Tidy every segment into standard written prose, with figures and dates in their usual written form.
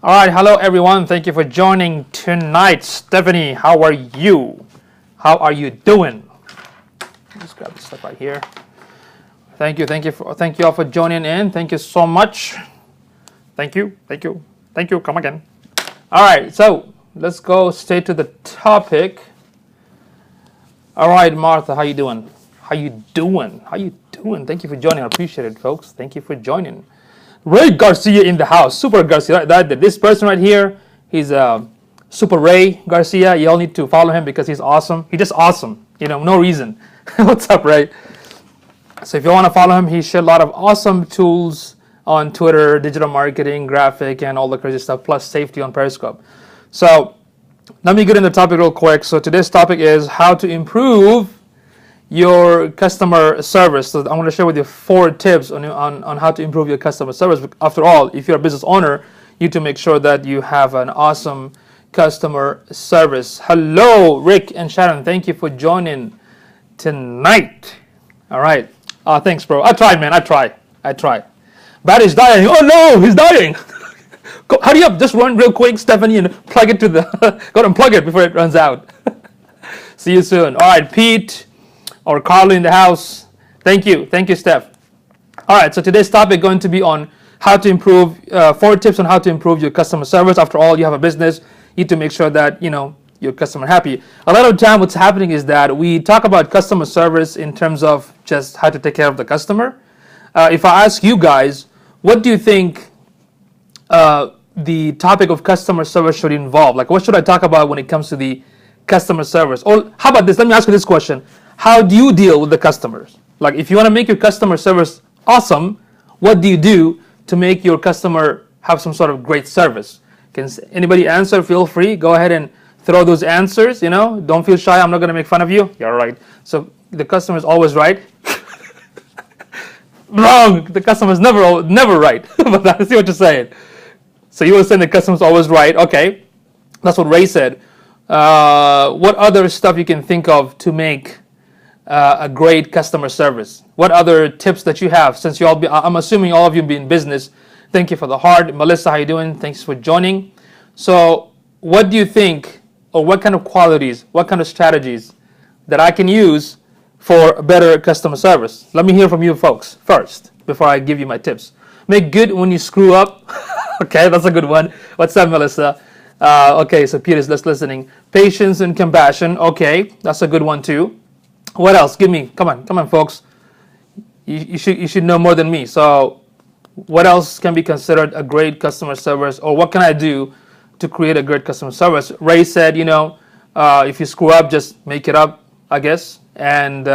All right, hello everyone. Thank you for joining tonight. Stephanie, how are you? How are you doing? Just grab this stuff right here. Thank you all for joining in. Thank you so much. Thank you. Come again. All right, so let's go straight to the topic. All right, Martha, how you doing? How you doing? Thank you for joining. I appreciate it, folks. Thank you for joining. Ray Garcia in the house. Super Garcia. This person right here, he's Super Ray Garcia. You all need to follow him because he's awesome. He's just awesome. No reason. What's up, Ray? So if you want to follow him, he shares a lot of awesome tools on Twitter, digital marketing, graphic, and all the crazy stuff, plus safety on Periscope. So let me get into the topic real quick. So today's topic is how to improve your customer service. So I'm going to share with you 4 tips on how to improve your customer service. After all, if you're a business owner, you need to make sure that you have an awesome customer service. Hello, Rick and Sharon. Thank you for joining tonight. All right. Thanks, bro. I tried, man. I tried. Battery's dying. Oh, no, he's dying. Go, hurry up. Just run real quick, Stephanie, and plug it to the... Go and plug it before it runs out. See you soon. All right, Pete or Carlo in the house. Thank you, Steph. All right, so today's topic going to be on how to improve, 4 tips on how to improve your customer service. After all, you have a business, you need to make sure that, your customer happy. A lot of time what's happening is that we talk about customer service in terms of just how to take care of the customer. If I ask you guys, what do you think the topic of customer service should involve? Like, what should I talk about when it comes to the customer service? Or how about this? Let me ask you this question. How do you deal with the customers? Like, if you want to make your customer service awesome, what do you do to make your customer have some sort of great service? Can anybody answer? Feel free. Go ahead and throw those answers. Don't feel shy. I'm not going to make fun of you. You're right. So the customer is always right. Wrong. The customer is never right. But I see what you're saying. So you were saying the customer is always right. Okay. That's what Ray said. What other stuff you can think of to make a great customer service? What other tips that you have? Since I'm assuming all of you be in business. Thank you for the heart. Melissa, how you doing? Thanks for joining. So what do you think, or what kind of qualities, what kind of strategies that I can use for better customer service? Let me hear from you folks first before I give you my tips. Make good when you screw up. Okay, that's a good one. What's up, Melissa? Okay, so Peter's just listening. Patience and compassion. Okay, that's a good one too. What else? Give me. Come on, folks. You should know more than me. So, what else can be considered a great customer service, or what can I do to create a great customer service? Ray said, if you screw up, just make it up, I guess. And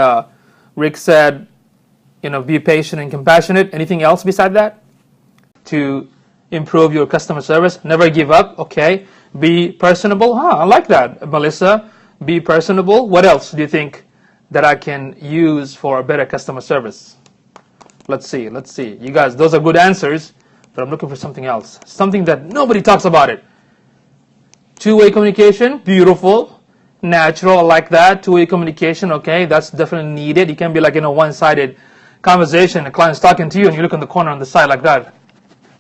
Rick said, be patient and compassionate. Anything else beside that to improve your customer service? Never give up. Okay. Be personable. I like that, Melissa. Be personable. What else do you think that I can use for a better customer service? Let's see. You guys, those are good answers, but I'm looking for something else. Something that nobody talks about it. Two-way communication, beautiful, natural, I like that. Two-way communication, okay, that's definitely needed. You can't be like in a one-sided conversation, the client's talking to you and you look in the corner on the side like that.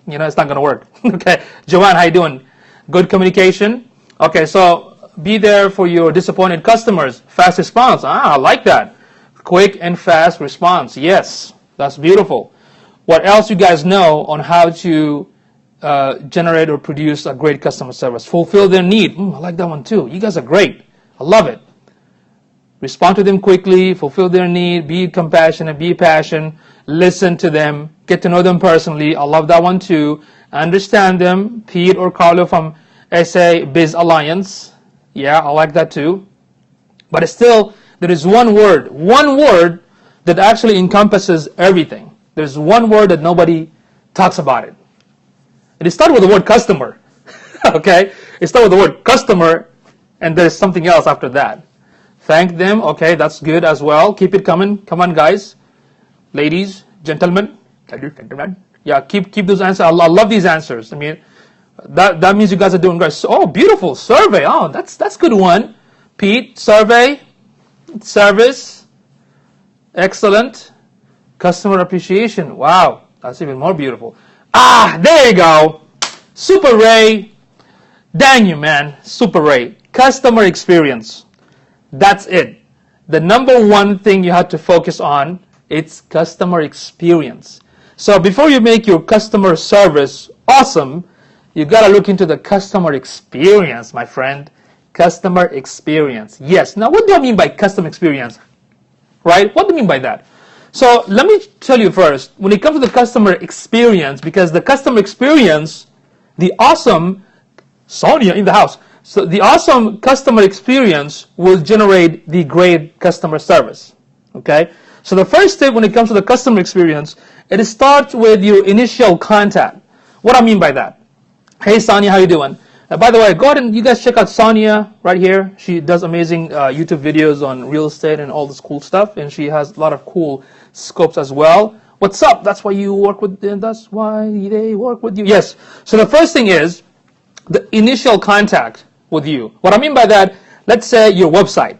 It's not going to work. Okay, Joanne, how you doing? Good communication. Okay, so be there for your disappointed customers. Fast response. I like that. Quick and fast response. Yes, that's beautiful. What else you guys know on how to generate or produce a great customer service? Fulfill their need. I like that one too. You guys are great. I love it. Respond to them quickly. Fulfill their need. Be compassionate. Be passionate. Listen to them. Get to know them personally. I love that one too. Understand them. Pete or Carlo from SA Biz Alliance. Yeah, I like that too. But still, there is one word that actually encompasses everything. There's one word that nobody talks about it. It starts with the word customer. Okay? It starts with the word customer, and there's something else after that. Thank them. Okay, that's good as well. Keep it coming. Come on, guys. Ladies, gentlemen. Yeah, keep those answers. I love these answers. I mean, that means you guys are doing great. Oh, beautiful. Survey. Oh, that's good one. Pete, survey. Service. Excellent. Customer appreciation. Wow, that's even more beautiful. There you go. Super Ray, dang you, man. Super Ray. Customer experience. That's it. The number one thing you have to focus on, it's customer experience. So before you make your customer service awesome, you got to look into the customer experience, my friend. Customer experience. Yes. Now, what do I mean by customer experience? Right? What do I mean by that? So let me tell you first, when it comes to the customer experience, because the customer experience, the awesome, Sonia in the house, so the awesome customer experience will generate the great customer service. Okay? So the first step when it comes to the customer experience, it starts with your initial contact. What I mean by that? Hey Sonia, how you doing? By the way, go ahead and you guys check out Sonia right here. She does amazing YouTube videos on real estate and all this cool stuff, and she has a lot of cool scopes as well. What's up? That's why you work with them. That's why they work with you. Yes. So the first thing is the initial contact with you. What I mean by that, let's say your website.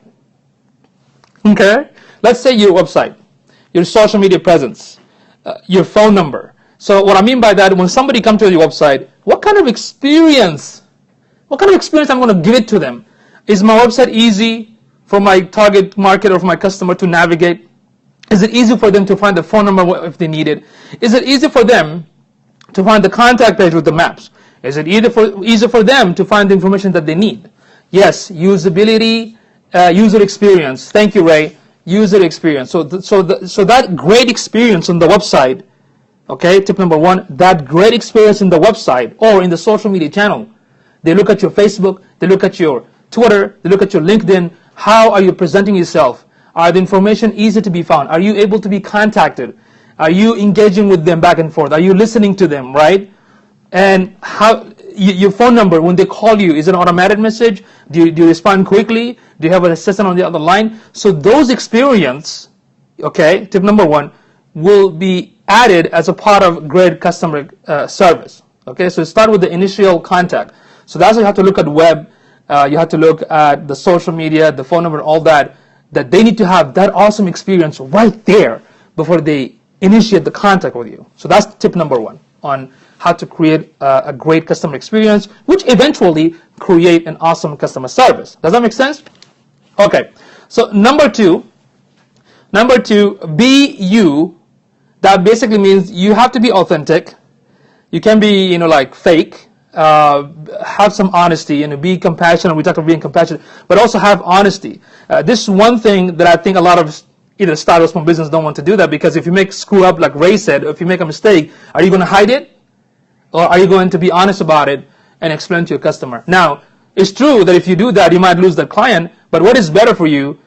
Okay? Let's say your website, your social media presence, your phone number. So what I mean by that, when somebody comes to your website, what kind of experience I'm going to give it to them? Is my website easy for my target market or for my customer to navigate? Is it easy for them to find the phone number if they need it? Is it easy for them to find the contact page with the maps? Is it easy for them to find the information that they need? Yes, usability, user experience. Thank you, Ray. User experience. So that great experience on the website, okay, tip number one, that great experience in the website or in the social media channel. They look at your Facebook, they look at your Twitter, they look at your LinkedIn. How are you presenting yourself? Are the information easy to be found? Are you able to be contacted? Are you engaging with them back and forth? Are you listening to them, right? And how your phone number, when they call you, is it an automated message? Do you respond quickly? Do you have an assistant on the other line? So those experience, okay, tip number one, will be added as a part of great customer service. Okay, so start with the initial contact. So that's why you have to look at web, you have to look at the social media, the phone number, all that they need to have that awesome experience right there before they initiate the contact with you. So that's tip number one on how to create a great customer experience, which eventually create an awesome customer service. Does that make sense? Okay, so number two, be you. That basically means you have to be authentic. You can be, like fake. Have some honesty and be compassionate. We talk about being compassionate, but also have honesty. This is one thing that I think a lot of either start or small business don't want to do that, because if you screw up, like Ray said, if you make a mistake, are you going to hide it? Or are you going to be honest about it and explain to your customer? Now, it's true that if you do that, you might lose that client, but what is better for you,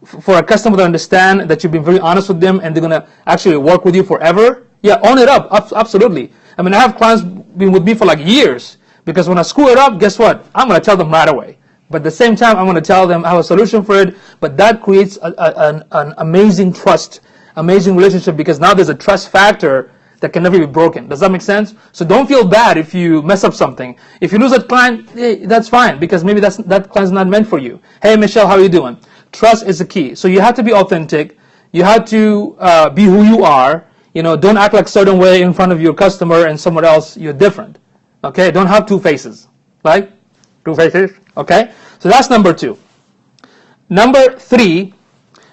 for a customer to understand that you've been very honest with them and they're going to actually work with you forever? Yeah, own it up, absolutely. I mean, I have clients been with me for like years, because when I screw it up, guess what? I'm going to tell them right away. But at the same time, I'm going to tell them I have a solution for it, but that creates an amazing trust, amazing relationship, because now there's a trust factor that can never be broken. Does that make sense? So don't feel bad if you mess up something. If you lose a client, hey, that's fine, because maybe that client's not meant for you. Hey, Michelle, how are you doing? Trust is the key. So you have to be authentic. You have to be who you are. Don't act like a certain way in front of your customer and somewhere else you're different. Okay? Don't have two faces. Right? Two faces. Okay? So that's number two. Number three,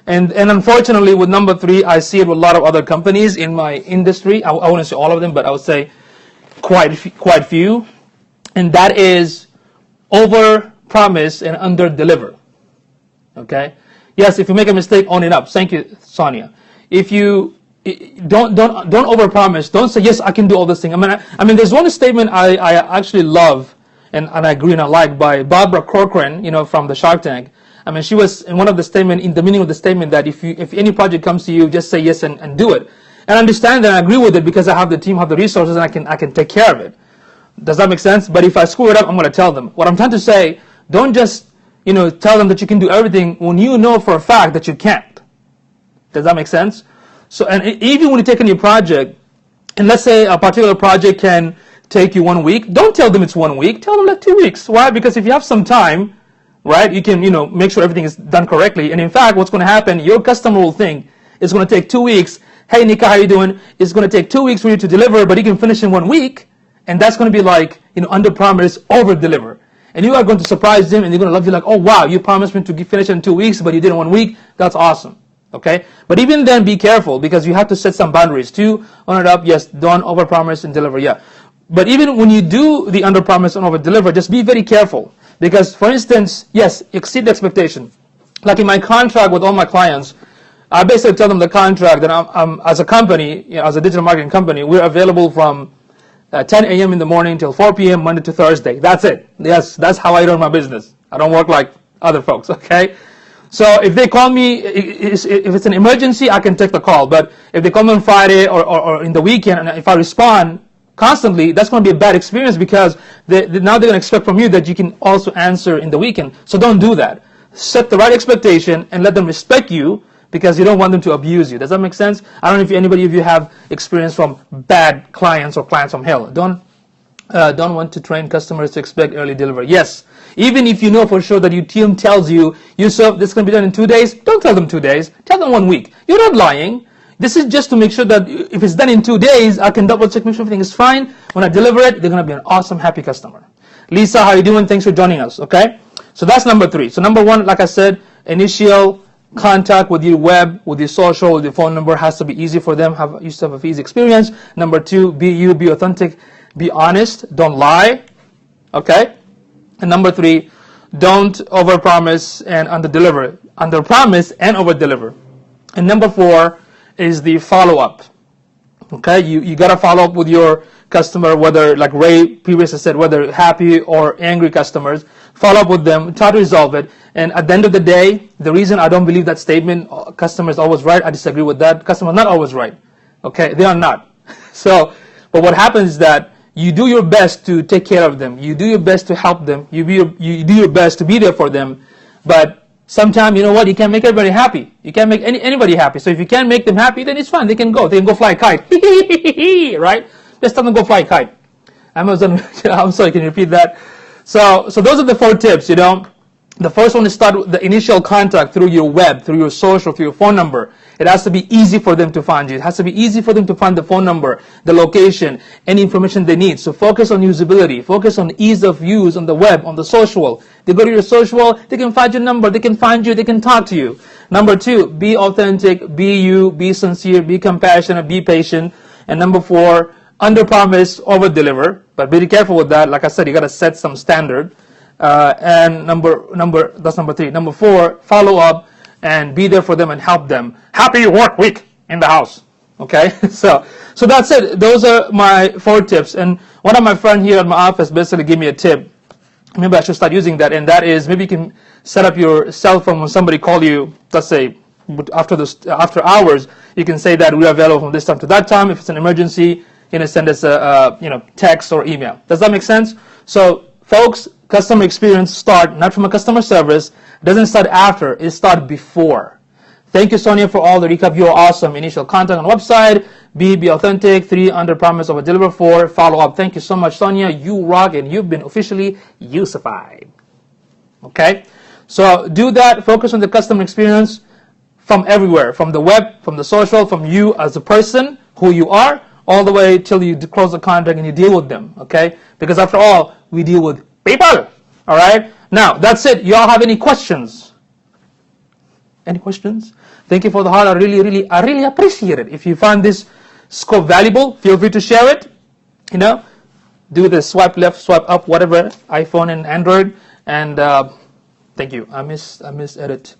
and unfortunately with number three, I see it with a lot of other companies in my industry. I wouldn't say all of them, but I would say quite few. And that is over-promise and under-deliver. Okay? Yes, if you make a mistake, own it up. Thank you, Sonia. If you don't overpromise. Don't say, yes, I can do all this thing. I mean, there's one statement I actually love and I agree and I like by Barbara Corcoran, from the Shark Tank. I mean, she was in one of the statement, in the meaning of the statement, that if any project comes to you, just say yes and do it. And I understand that, I agree with it, because I have the team, have the resources, and I can take care of it. Does that make sense? But if I screw it up, I'm going to tell them. What I'm trying to say, don't just tell them that you can do everything when you know for a fact that you can't. Does that make sense? So, and even when you take on your project, and let's say a particular project can take you 1 week, don't tell them it's 1 week. Tell them like 2 weeks. Why? Because if you have some time, right, you can make sure everything is done correctly. And in fact, what's going to happen? Your customer will think it's going to take 2 weeks. Hey, Nika, how you doing? It's going to take 2 weeks for you to deliver, but you can finish in 1 week. And that's going to be like, under promise, over deliver. And you are going to surprise them, and they're going to love you like, oh wow, you promised me to finish in 2 weeks, but you did it in 1 week. That's awesome. Okay? But even then, be careful, because you have to set some boundaries. 2, on it up, yes, don't over promise and deliver, yeah. But even when you do the under promise and over deliver, just be very careful. Because, for instance, yes, exceed the expectation. Like in my contract with all my clients, I basically tell them the contract that I'm as a company, as a digital marketing company, we're available from 10 a.m. in the morning till 4 p.m. Monday to Thursday. That's it. Yes, that's how I run my business. I don't work like other folks, okay? So if they call me, if it's an emergency, I can take the call. But if they call me on Friday or in the weekend, and if I respond constantly, that's going to be a bad experience, because now they're going to expect from you that you can also answer in the weekend. So don't do that. Set the right expectation and let them respect you, because you don't want them to abuse you. Does that make sense? I don't know if anybody of you have experience from bad clients or clients from hell. Don't want to train customers to expect early delivery. Yes, even if you know for sure that your team tells you, Yusuf, this is going to be done in 2 days, don't tell them 2 days. Tell them 1 week. You're not lying. This is just to make sure that if it's done in 2 days, I can double check, make sure everything is fine. When I deliver it, they're going to be an awesome, happy customer. Lisa, how you doing? Thanks for joining us, okay? So that's number 3. So number 1, like I said, initial contact with your web, with your social, with your phone number has to be easy for them. You have a easy experience. Number 2, be you, be authentic, be honest, don't lie, okay? And number 3, don't overpromise and underdeliver. Underpromise and overdeliver. And number 4 is the follow-up. Okay, you got to follow up with your customer, whether, like Ray previously said, whether happy or angry customers. Follow up with them, try to resolve it. And at the end of the day, the reason I don't believe that statement, customer is always right, I disagree with that. Customer is not always right. Okay, they are not. So, but what happens is that you do your best to take care of them. You do your best to help them. You do your best to be there for them. But sometimes, you know what, you can't make everybody happy. You can't make anybody happy. So if you can't make them happy, then it's fine. They can go. They can go fly a kite. Right? Just tell them to go fly a kite. I'm sorry, can you repeat that? So those are the 4 tips, The first one is start with the initial contact through your web, through your social, through your phone number. It has to be easy for them to find you. It has to be easy for them to find the phone number, the location, any information they need. So focus on usability. Focus on ease of use on the web, on the social. They go to your social, they can find your number, they can find you, they can talk to you. Number 2, be authentic, be you, be sincere, be compassionate, be patient. And number 4, under promise, over deliver. But be careful with that. Like I said, you got to set some standard. And that's number 3. Number 4, follow up and be there for them and help them. Happy work week in the house. Okay, so that's it. Those are my 4 tips. And one of my friends here at my office basically gave me a tip. Maybe I should start using that. And that is, maybe you can set up your cell phone when somebody call you. Let's say after hours, you can say that we are available from this time to that time. If it's an emergency, send us a text or email. Does that make sense? So, folks, customer experience start not from a customer service. It doesn't start after. It starts before. Thank you, Sonia, for all the recap. You are awesome. Initial contact on the website. Be authentic. 3, under promise, over deliver. 4, follow up. Thank you so much, Sonia. You rock, and you've been officially Yusufied. Okay? So do that. Focus on the customer experience from everywhere. From the web, from the social, from you as a person, who you are, all the way till you close the contract and you deal with them, okay? Because after all, we deal with people, all right? Now, that's it. You all have any questions? Any questions? Thank you for the heart. I really appreciate it. If you find this scope valuable, feel free to share it. Do the swipe left, swipe up, whatever, iPhone and Android. And thank you. I miss edit.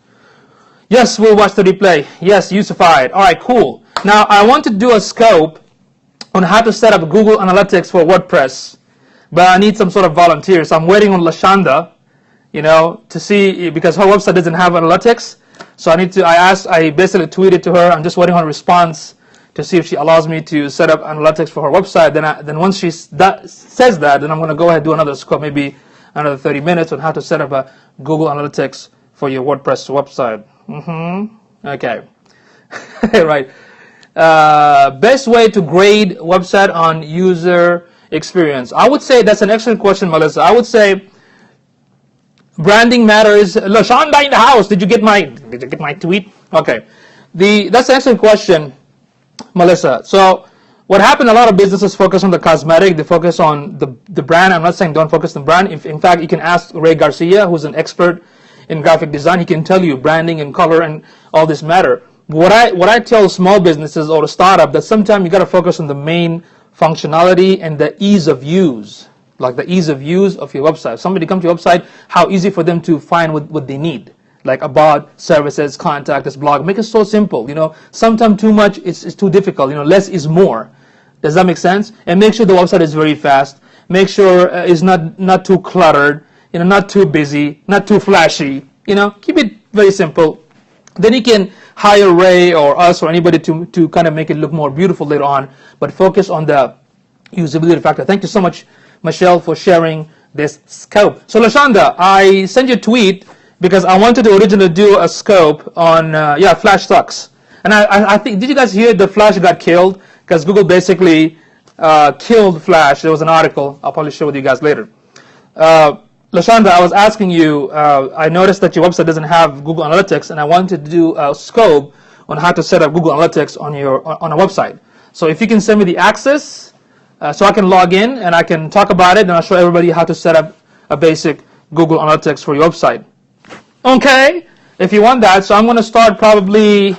Yes, we'll watch the replay. Yes, Yusufied. All right, cool. Now, I want to do a scope on how to set up Google Analytics for WordPress, but I need some sort of volunteers. So I'm waiting on Lashanda, to see, because her website doesn't have analytics. So I basically tweeted to her. I'm just waiting on a response to see if she allows me to set up analytics for her website. Then once she says that, then I'm going to go ahead and do another scope, maybe another 30 minutes on how to set up a Google Analytics for your WordPress website. Okay. Right. Best way to grade website on user experience. I would say that's an excellent question, Melissa. I would say branding matters. Lashanda in the house. Did you get my tweet? Okay. That's an excellent question, Melissa. So what happened, a lot of businesses focus on the cosmetic, they focus on the brand. I'm not saying don't focus on the brand. In fact, you can ask Ray Garcia, who's an expert in graphic design. He can tell you branding and color and all this matter. What I tell small businesses or a startup, that sometimes you got to focus on the main functionality and the ease of use, like the ease of use of your website. If somebody comes to your website, how easy for them to find what they need, like about, services, contact us, blog. Make it so simple. Sometimes too much is too difficult. Less is more. Does that make sense? And make sure the website is very fast. Make sure it's not too cluttered. Not too busy, not too flashy. Keep it very simple. Then you can hire Ray or us or anybody to kind of make it look more beautiful later on, but focus on the usability factor. Thank you so much, Michelle, for sharing this scope. So Lashonda, I sent you a tweet because I wanted to originally do a scope on, Flash sucks. And I think, did you guys hear the Flash got killed? Because Google basically killed Flash. There was an article. I'll probably share with you guys later. Lashonda, I was asking you, I noticed that your website doesn't have Google Analytics, and I wanted to do a scope on how to set up Google Analytics on a website. So if you can send me the access, so I can log in and I can talk about it, and I'll show everybody how to set up a basic Google Analytics for your website. Okay, if you want that. So I'm going to start probably,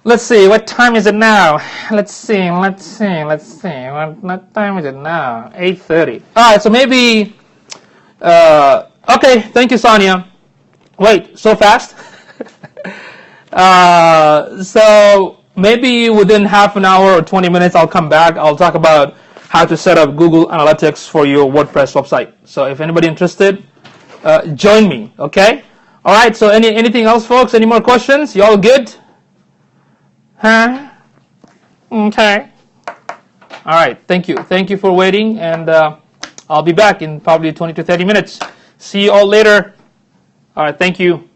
let's see, what time is it now? Let's see, what time is it now? 8:30. All right, so maybe... okay, thank you, Sonia. Wait, so fast? So maybe within half an hour or 20 minutes, I'll come back. I'll talk about how to set up Google Analytics for your WordPress website. So if anybody interested, join me, okay? All right, so anything else, folks? Any more questions? You all good? Huh? Okay. All right, thank you. Thank you for waiting, and I'll be back in probably 20 to 30 minutes. See you all later. All right, thank you.